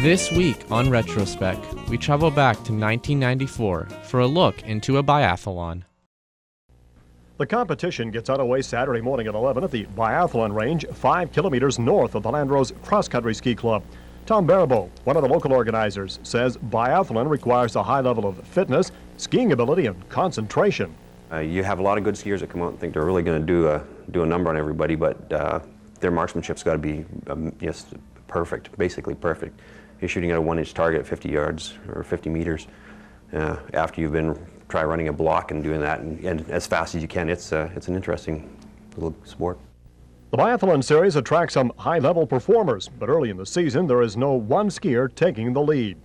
This week on Retrospect, we travel back to 1994 for a look into a biathlon. The competition gets underway Saturday morning at 11 at the biathlon range 5 kilometers north of the Landros Cross Country Ski Club. Tom Barabo, one of the local organizers, says biathlon requires a high level of fitness, skiing ability, and concentration. You have a lot of good skiers that come out and think they're really going to do a number on everybody, but their marksmanship's got to be just perfect, basically perfect. You're shooting at a 1-inch target at 50 yards or 50 meters. After you've been try running a block and doing that and as fast as you can, it's an interesting little sport. The biathlon series attracts some high-level performers, but early in the season there is no one skier taking the lead.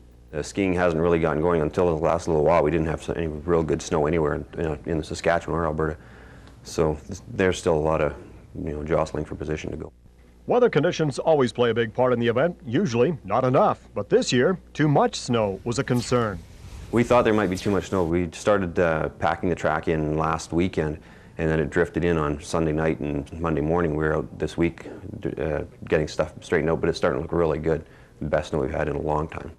Skiing hasn't really gotten going until the last little while. We didn't have any real good snow anywhere in Saskatchewan or Alberta, so there's still a lot of jostling for position to go. Weather conditions always play a big part in the event, usually not enough, but this year too much snow was a concern. We thought there might be too much snow. We started packing the track in last weekend, and then it drifted in on Sunday night and Monday morning. We were out this week getting stuff straightened out, but it's starting to look really good. The best snow we've had in a long time.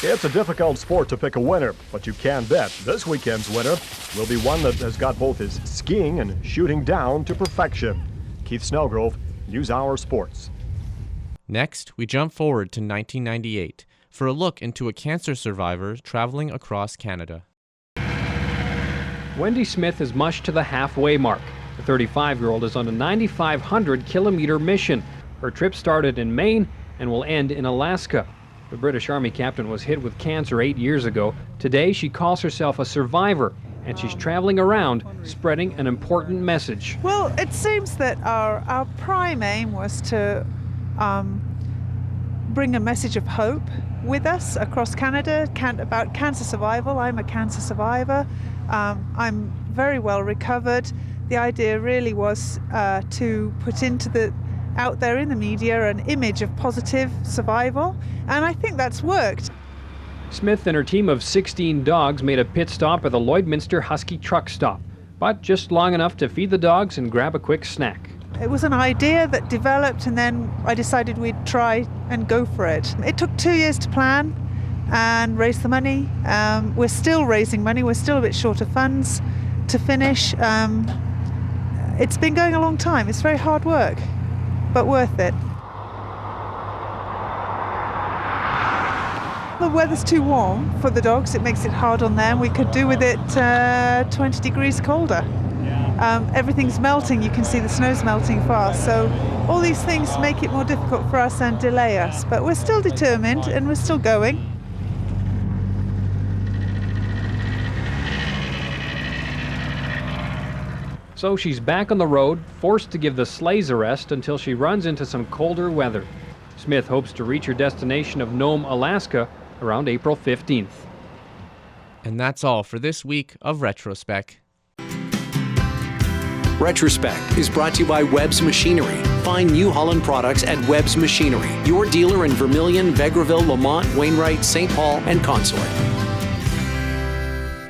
It's a difficult sport to pick a winner, but you can bet this weekend's winner will be one that has got both his skiing and shooting down to perfection. Keith Snellgrove, NewsHour Sports. Next, we jump forward to 1998 for a look into a cancer survivor traveling across Canada. Wendy Smith is mushed to the halfway mark. The 35-year-old is on a 9,500-kilometer mission. Her trip started in Maine and will end in Alaska. The British Army captain was hit with cancer 8 years ago. Today, she calls herself a survivor, and she's traveling around spreading an important message. Well, it seems that our prime aim was to bring a message of hope with us across Canada about cancer survival. I'm a cancer survivor. I'm very well recovered. The idea really was to put out there in the media an image of positive survival, and I think that's worked. Smith and her team of 16 dogs made a pit stop at the Lloydminster Husky truck stop, but just long enough to feed the dogs and grab a quick snack. It was an idea that developed, and then I decided we'd try and go for it. It took 2 years to plan and raise the money. We're still raising money. We're still a bit short of funds to finish. It's been going a long time. It's very hard work, but worth it. The weather's too warm for the dogs. It makes it hard on them. We could do with it 20 degrees colder. Everything's melting. You can see the snow's melting fast. So all these things make it more difficult for us and delay us. But we're still determined and we're still going. So she's back on the road, forced to give the sleighs a rest until she runs into some colder weather. Smith hopes to reach her destination of Nome, Alaska around April 15th. And that's all for this week of Retrospect. Retrospect is brought to you by Webb's Machinery. Find New Holland products at Webb's Machinery, your dealer in Vermilion, Vegreville, Lamont, Wainwright, St. Paul, and Consort.